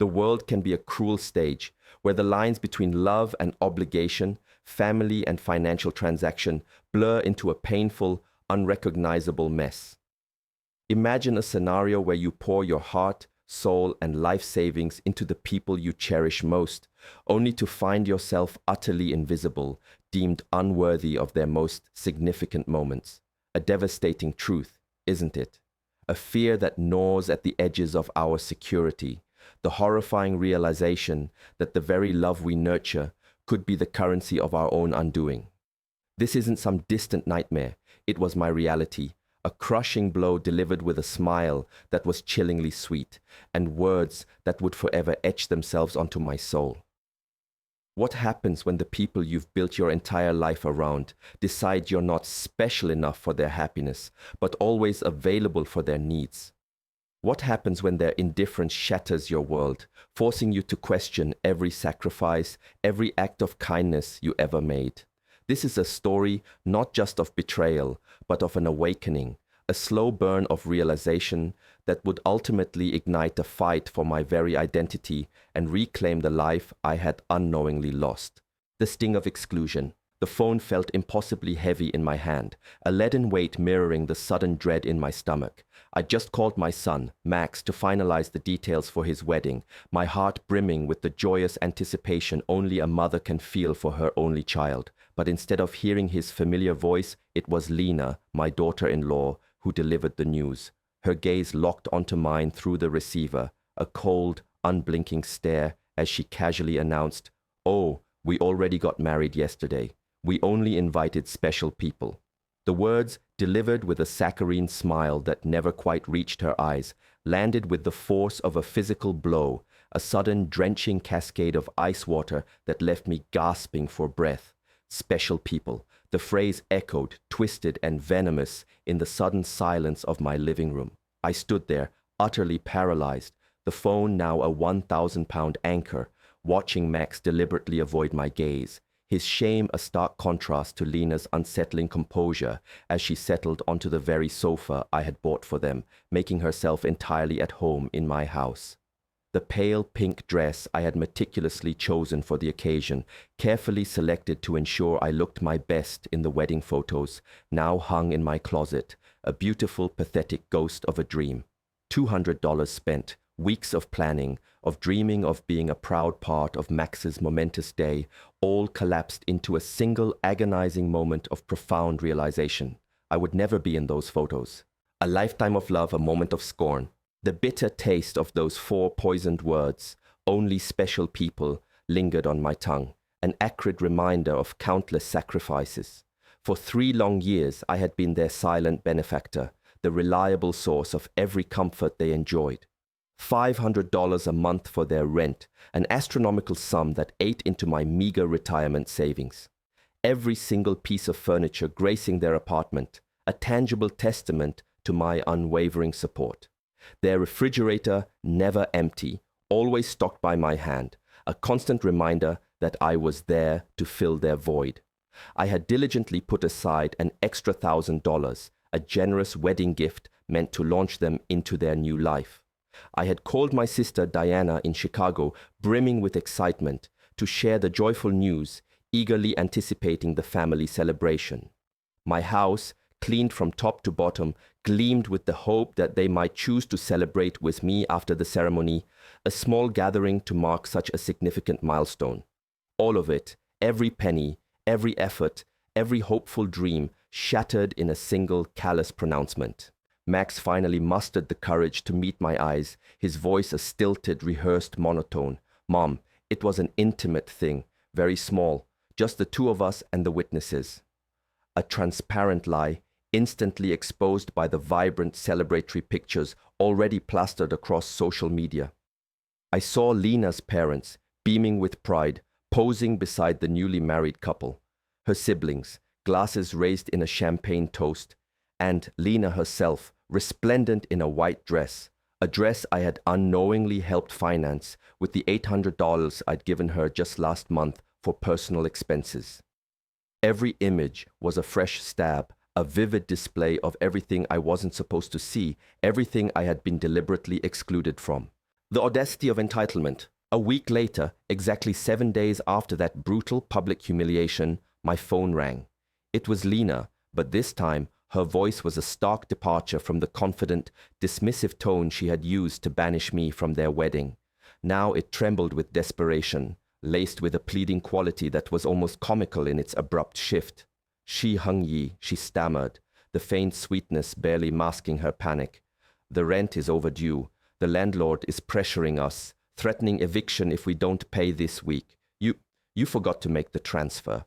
The world can be a cruel stage where the lines between love and obligation, family and financial transaction blur into a painful, unrecognizable mess. Imagine a scenario where you pour your heart, soul, and life savings into the people you cherish most, only to find yourself utterly invisible, deemed unworthy of their most significant moments. A devastating truth, isn't it? A fear that gnaws at the edges of our security, the horrifying realization that the very love we nurture could be the currency of our own undoing. This isn't some distant nightmare. It was my reality, a crushing blow delivered with a smile that was chillingly sweet, and words that would forever etch themselves onto my soul. What happens when the people you've built your entire life around decide you're not special enough for their happiness, but always available for their needs? What happens when their indifference shatters your world, forcing you to question every sacrifice, every act of kindness you ever made? This is a story not just of betrayal, but of an awakening, a slow burn of realization that would ultimately ignite a fight for my very identity and reclaim the life I had unknowingly lost. The sting of exclusion. The phone felt impossibly heavy in my hand, a leaden weight mirroring the sudden dread in my stomach. I just called my son, Max, to finalize the details for his wedding, my heart brimming with the joyous anticipation only a mother can feel for her only child. But instead of hearing his familiar voice, it was Lena, my daughter-in-law, who delivered the news. Her gaze locked onto mine through the receiver, a cold, unblinking stare as she casually announced, "Oh, we already got married yesterday. We only invited special people." The words, delivered with a saccharine smile that never quite reached her eyes, landed with the force of a physical blow, a sudden drenching cascade of ice water that left me gasping for breath. Special people. The phrase echoed, twisted and venomous in the sudden silence of my living room. I stood there, utterly paralyzed, the phone now a 1,000-pound anchor, watching Max deliberately avoid my gaze, his shame a stark contrast to Lena's unsettling composure as she settled onto the very sofa I had bought for them, making herself entirely at home in my house. The pale pink dress I had meticulously chosen for the occasion, carefully selected to ensure I looked my best in the wedding photos, now hung in my closet, a beautiful, pathetic ghost of a dream. $200 spent, weeks of planning, of dreaming of being a proud part of Max's momentous day, all collapsed into a single agonizing moment of profound realization. I would never be in those photos. A lifetime of love, a moment of scorn. The bitter taste of those 4 poisoned words, "only special people," lingered on my tongue, an acrid reminder of countless sacrifices. For 3 long years, I had been their silent benefactor, the reliable source of every comfort they enjoyed. $500 a month for their rent, an astronomical sum that ate into my meager retirement savings. Every single piece of furniture gracing their apartment, a tangible testament to my unwavering support. Their refrigerator never empty, always stocked by my hand, a constant reminder that I was there to fill their void. I had diligently put aside an extra $1,000, a generous wedding gift meant to launch them into their new life. I had called my sister Diana in Chicago, brimming with excitement, to share the joyful news, eagerly anticipating the family celebration. My house, cleaned from top to bottom, gleamed with the hope that they might choose to celebrate with me after the ceremony, a small gathering to mark such a significant milestone. All of it, every penny, every effort, every hopeful dream, shattered in a single callous pronouncement. Max finally mustered the courage to meet my eyes, his voice a stilted, rehearsed monotone. "Mom, it was an intimate thing, very small, just the 2 of us and the witnesses." A transparent lie, instantly exposed by the vibrant celebratory pictures already plastered across social media. I saw Lena's parents, beaming with pride, posing beside the newly married couple, her siblings, glasses raised in a champagne toast, and Lena herself, resplendent in a white dress, a dress I had unknowingly helped finance with the $800 I'd given her just last month for personal expenses. Every image was a fresh stab, a vivid display of everything I wasn't supposed to see, everything I had been deliberately excluded from. The audacity of entitlement. A week later, exactly 7 days after that brutal public humiliation, my phone rang. It was Lena, but this time her voice was a stark departure from the confident, dismissive tone she had used to banish me from their wedding. Now it trembled with desperation, laced with a pleading quality that was almost comical in its abrupt shift. Heng Yi, she stammered, the faint sweetness barely masking her panic. The rent is overdue. The landlord is pressuring us, threatening eviction if we don't pay this week. You forgot to make the transfer.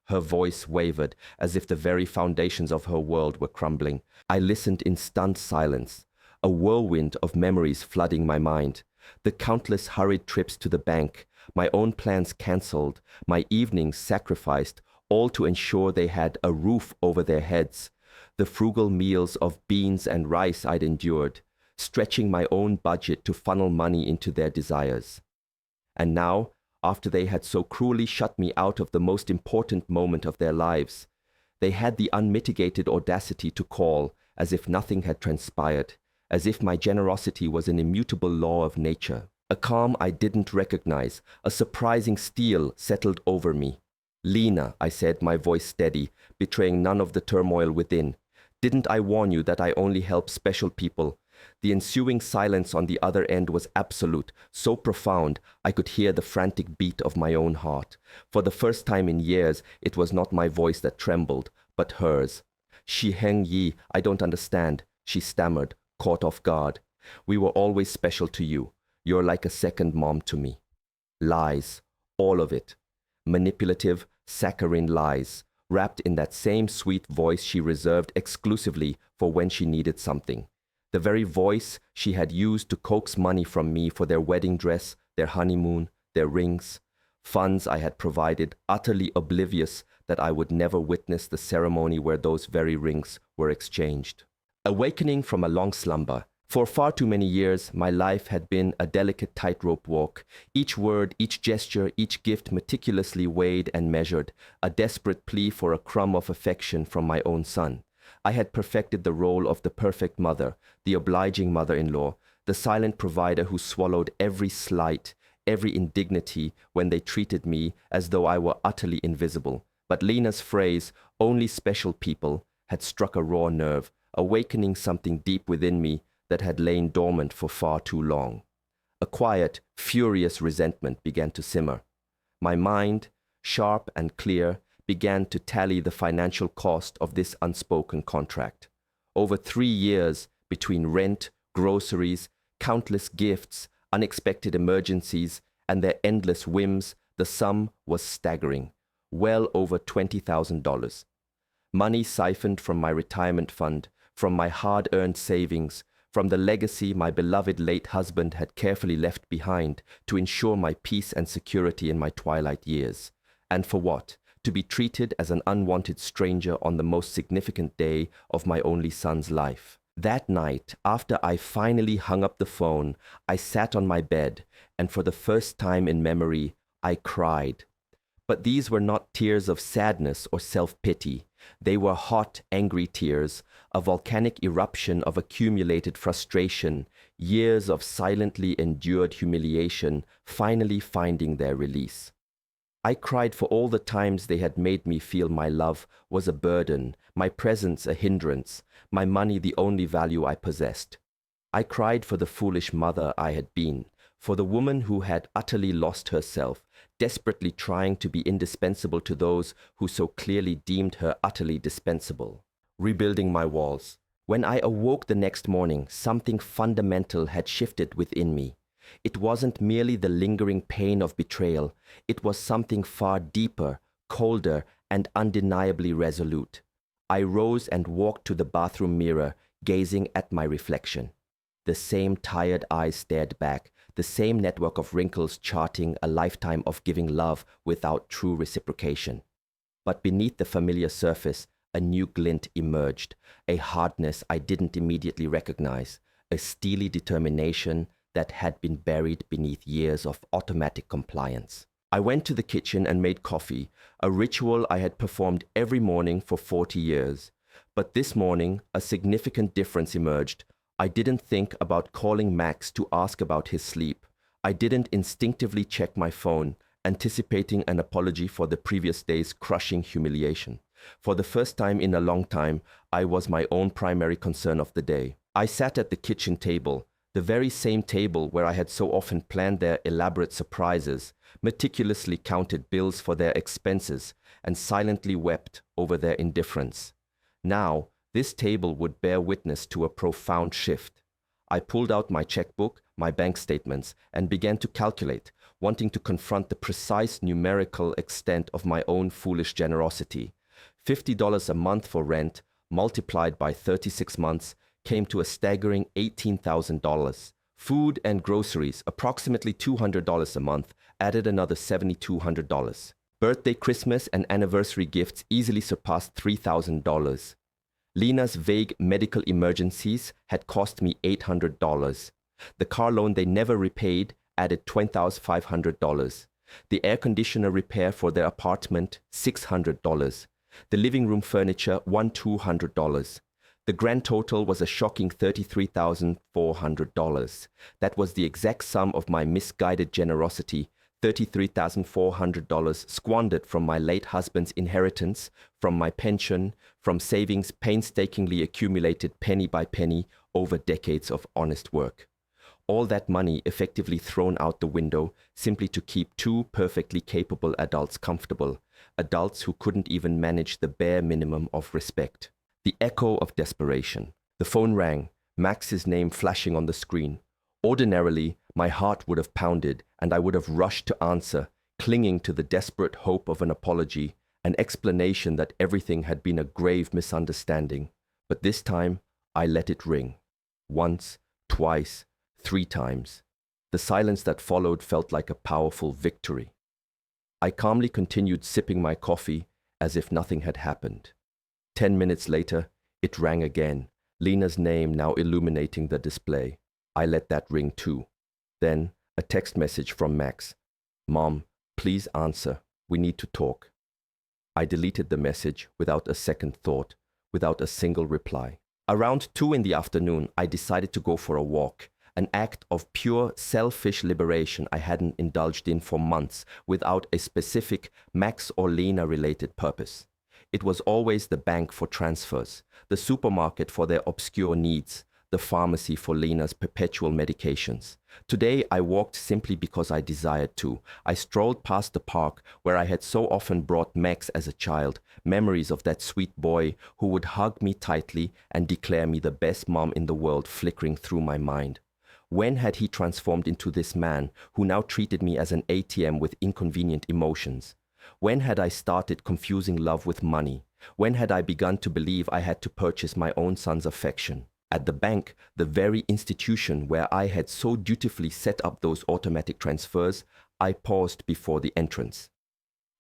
Her voice wavered, as if the very foundations of her world were crumbling. I listened in stunned silence, a whirlwind of memories flooding my mind. The countless hurried trips to the bank, my own plans cancelled, my evenings sacrificed, all to ensure they had a roof over their heads. The frugal meals of beans and rice I'd endured, stretching my own budget to funnel money into their desires. And now, after they had so cruelly shut me out of the most important moment of their lives, they had the unmitigated audacity to call, as if nothing had transpired, as if my generosity was an immutable law of nature. A calm I didn't recognize, a surprising steel settled over me. "Lena," I said, my voice steady, betraying none of the turmoil within. "Didn't I warn you that I only help special people?" The ensuing silence on the other end was absolute, so profound I could hear the frantic beat of my own heart. For the first time in years, it was not my voice that trembled, but hers. "Heng Yi, I don't understand," she stammered, caught off guard. "We were always special to you. You're like a second mom to me." Lies, all of it. Manipulative, saccharine lies, wrapped in that same sweet voice she reserved exclusively for when she needed something. The very voice she had used to coax money from me for their wedding dress, their honeymoon, their rings, funds I had provided, utterly oblivious that I would never witness the ceremony where those very rings were exchanged. Awakening from a long slumber, for far too many years, my life had been a delicate tightrope walk, each word, each gesture, each gift meticulously weighed and measured, a desperate plea for a crumb of affection from my own son. I had perfected the role of the perfect mother, the obliging mother-in-law, the silent provider who swallowed every slight, every indignity when they treated me as though I were utterly invisible. But Lena's phrase, "only special people," had struck a raw nerve, awakening something deep within me that had lain dormant for far too long. A quiet, furious resentment began to simmer. My mind, sharp and clear, began to tally the financial cost of this unspoken contract. Over 3 years, between rent, groceries, countless gifts, unexpected emergencies, and their endless whims, the sum was staggering, well over $20,000. Money siphoned from my retirement fund, from my hard-earned savings, from the legacy my beloved late husband had carefully left behind to ensure my peace and security in my twilight years. And for what? To be treated as an unwanted stranger on the most significant day of my only son's life. That night, after I finally hung up the phone, I sat on my bed, and for the first time in memory, I cried. But these were not tears of sadness or self-pity. They were hot, angry tears, a volcanic eruption of accumulated frustration, years of silently endured humiliation finally finding their release. I cried for all the times they had made me feel my love was a burden, my presence a hindrance, my money the only value I possessed. I cried for the foolish mother I had been, for the woman who had utterly lost herself, desperately trying to be indispensable to those who so clearly deemed her utterly dispensable. Rebuilding my walls. When I awoke the next morning, something fundamental had shifted within me. It wasn't merely the lingering pain of betrayal. It was something far deeper, colder, and undeniably resolute. I rose and walked to the bathroom mirror, gazing at my reflection. The same tired eyes stared back, the same network of wrinkles charting a lifetime of giving love without true reciprocation. But beneath the familiar surface, a new glint emerged, a hardness I didn't immediately recognize, a steely determination that had been buried beneath years of automatic compliance. I went to the kitchen and made coffee, a ritual I had performed every morning for 40 years. But this morning, a significant difference emerged. I didn't think about calling Max to ask about his sleep. I didn't instinctively check my phone, anticipating an apology for the previous day's crushing humiliation. For the first time in a long time, I was my own primary concern of the day. I sat at the kitchen table, the very same table where I had so often planned their elaborate surprises, meticulously counted bills for their expenses, and silently wept over their indifference. Now, this table would bear witness to a profound shift. I pulled out my checkbook, my bank statements, and began to calculate, wanting to confront the precise numerical extent of my own foolish generosity. $50 a month for rent, multiplied by 36 months, came to a staggering $18,000. Food and groceries, approximately $200 a month, added another $7,200. Birthday, Christmas, and anniversary gifts easily surpassed $3,000. Lena's vague medical emergencies had cost me $800. The car loan they never repaid added $20,500. The air conditioner repair for their apartment, $600. The living room furniture, $200. The grand total was a shocking $33,400. That was the exact sum of my misguided generosity, $33,400 squandered from my late husband's inheritance, from my pension, from savings painstakingly accumulated penny by penny over decades of honest work. All that money effectively thrown out the window simply to keep two perfectly capable adults comfortable, adults who couldn't even manage the bare minimum of respect. The echo of desperation. The phone rang, Max's name flashing on the screen. Ordinarily, my heart would have pounded and I would have rushed to answer, clinging to the desperate hope of an apology, an explanation that everything had been a grave misunderstanding. But this time, I let it ring. Once, twice, 3 times. The silence that followed felt like a powerful victory. I calmly continued sipping my coffee as if nothing had happened. 10 minutes later, it rang again, Lena's name now illuminating the display. I let that ring too. Then, a text message from Max. "Mom, please answer. We need to talk." I deleted the message without a second thought, without a single reply. Around 2 in the afternoon, I decided to go for a walk, an act of pure selfish liberation I hadn't indulged in for months without a specific Max or Lena-related purpose. It was always the bank for transfers, the supermarket for their obscure needs, the pharmacy for Lena's perpetual medications. Today, I walked simply because I desired to. I strolled past the park where I had so often brought Max as a child, memories of that sweet boy who would hug me tightly and declare me the best mom in the world flickering through my mind. When had he transformed into this man who now treated me as an ATM with inconvenient emotions? When had I started confusing love with money? When had I begun to believe I had to purchase my own son's affection? At the bank, the very institution where I had so dutifully set up those automatic transfers, I paused before the entrance.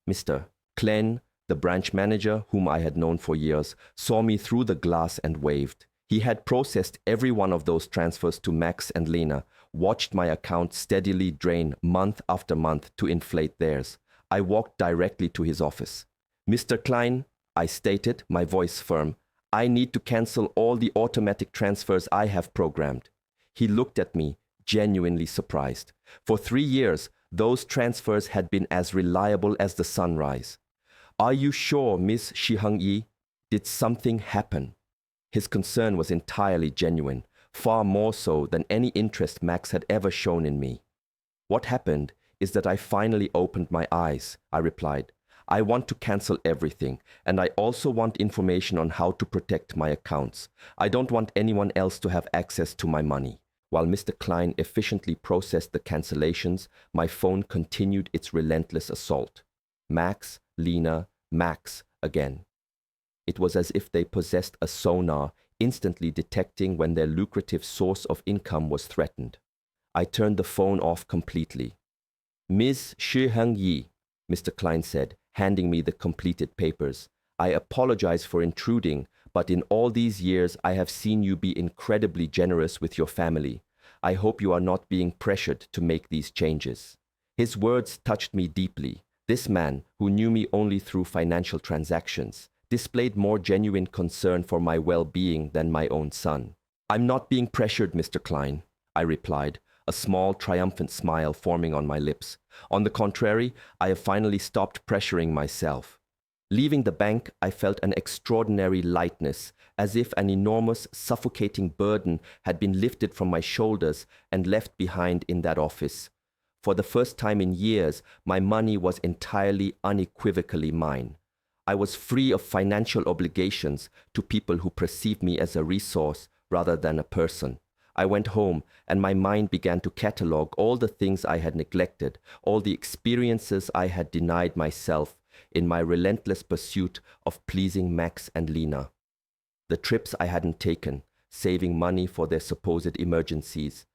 Mr. Glenn, the branch manager, whom I had known for years, saw me through the glass and waved. He had processed every one of those transfers to Max and Lena, watched my account steadily drain month after month to inflate theirs. I walked directly to his office. "Mr. Klein," I stated, my voice firm, "I need to cancel all the automatic transfers I have programmed." He looked at me, genuinely surprised. For 3 years, those transfers had been as reliable as the sunrise. "Are you sure, Miss Shiheng-yi? Did something happen?" His concern was entirely genuine, far more so than any interest Max had ever shown in me. "What happened is that I finally opened my eyes," I replied. "I want to cancel everything, and I also want information on how to protect my accounts. I don't want anyone else to have access to my money." While Mr. Klein efficiently processed the cancellations, my phone continued its relentless assault. Max, Lena, Max again. It was as if they possessed a sonar, instantly detecting when their lucrative source of income was threatened. I turned the phone off completely. "Ms. Shiheng-yi," Mr. Klein said, handing me the completed papers. "I apologize for intruding, but in all these years I have seen you be incredibly generous with your family. I hope you are not being pressured to make these changes." His words touched me deeply. This man, who knew me only through financial transactions, displayed more genuine concern for my well-being than my own son. I'm not being pressured, Mr. Klein, I replied, a small, triumphant smile forming on my lips. On the contrary, I have finally stopped pressuring myself. Leaving the bank, I felt an extraordinary lightness, as if an enormous, suffocating burden had been lifted from my shoulders and left behind in that office. For the first time in years, my money was entirely, unequivocally mine. I was free of financial obligations to people who perceived me as a resource rather than a person. I went home, and my mind began to catalogue all the things I had neglected, all the experiences I had denied myself in my relentless pursuit of pleasing Max and Lena. The trips I hadn't taken, saving money for their supposed emergencies.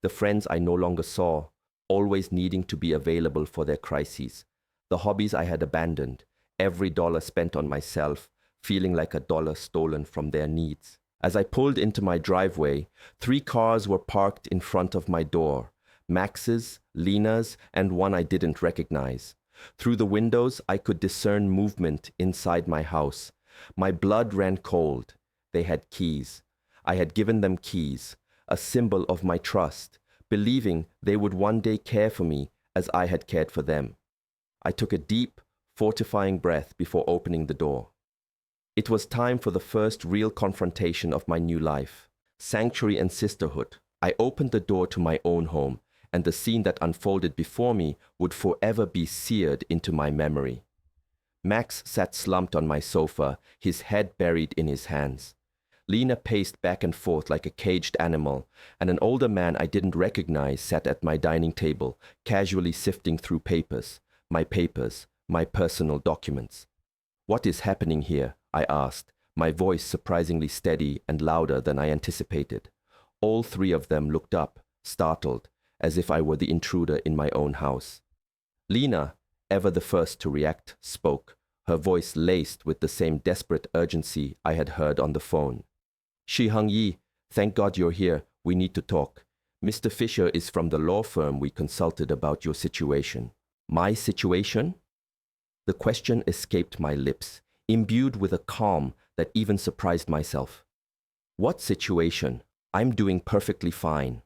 The friends I no longer saw, always needing to be available for their crises. The hobbies I had abandoned, every dollar spent on myself, feeling like a dollar stolen from their needs. As I pulled into my driveway, 3 cars were parked in front of my door. Max's, Lena's, and one I didn't recognize. Through the windows, I could discern movement inside my house. My blood ran cold. They had keys. I had given them keys, a symbol of my trust, believing they would one day care for me as I had cared for them. I took a deep, fortifying breath before opening the door. It was time for the first real confrontation of my new life. Sanctuary and sisterhood. I opened the door to my own home, and the scene that unfolded before me would forever be seared into my memory. Max sat slumped on my sofa, his head buried in his hands. Lena paced back and forth like a caged animal, and an older man I didn't recognize sat at my dining table, casually sifting through papers, my personal documents. "What is happening here?" I asked, my voice surprisingly steady and louder than I anticipated. All 3 of them looked up, startled, as if I were the intruder in my own house. Lena, ever the first to react, spoke, her voice laced with the same desperate urgency I had heard on the phone. "Heng Yi, thank God you're here. We need to talk. Mr. Fisher is from the law firm we consulted about your situation." "My situation?" The question escaped my lips, imbued with a calm that even surprised myself. "What situation? I'm doing perfectly fine."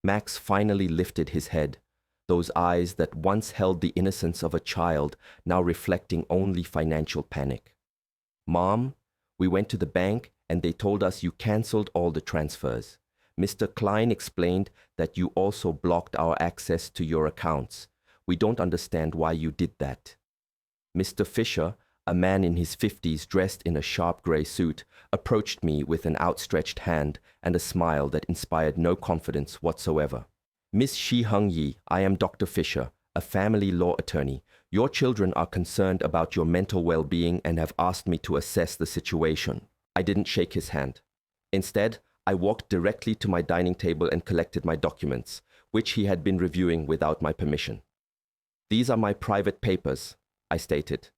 Max finally lifted his head, those eyes that once held the innocence of a child, now reflecting only financial panic. "Mom, we went to the bank and they told us you cancelled all the transfers. Mr. Klein explained that you also blocked our access to your accounts. We don't understand why you did that." Mr. Fisher, a man in his 50s dressed in a sharp grey suit, approached me with an outstretched hand and a smile that inspired no confidence whatsoever. "Miss Heng Yi, I am Dr. Fisher, a family law attorney. Your children are concerned about your mental well-being and have asked me to assess the situation." I didn't shake his hand. Instead, I walked directly to my dining table and collected my documents, which he had been reviewing without my permission. "These are my private papers," I stated.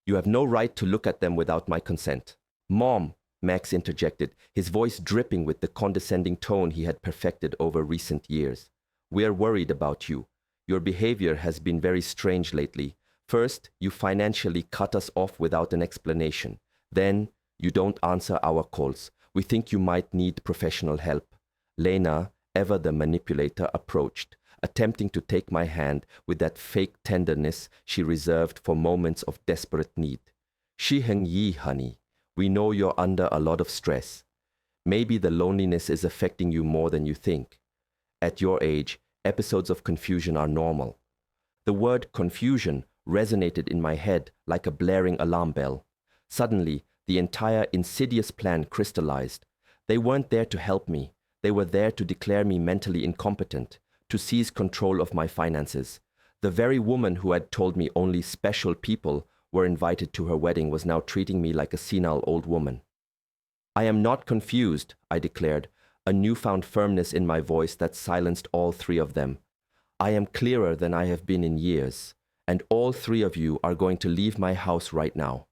"You have no right to look at them without my consent." "Mom," Max interjected, his voice dripping with the condescending tone he had perfected over recent years. "We're worried about you. Your behavior has been very strange lately. First, you financially cut us off without an explanation. Then, you don't answer our calls. We think you might need professional help." Lena, ever the manipulator, approached, attempting to take my hand with that fake tenderness she reserved for moments of desperate need. "Heng Yi, honey, we know you're under a lot of stress. Maybe the loneliness is affecting you more than you think. At your age, episodes of confusion are normal." The word confusion resonated in my head like a blaring alarm bell. Suddenly, the entire insidious plan crystallized. They weren't there to help me. They were there to declare me mentally incompetent, to seize control of my finances. The very woman who had told me only special people were invited to her wedding was now treating me like a senile old woman. "I am not confused," I declared, a newfound firmness in my voice that silenced all 3 of them. "I am clearer than I have been in years, and all 3 of you are going to leave my house right now.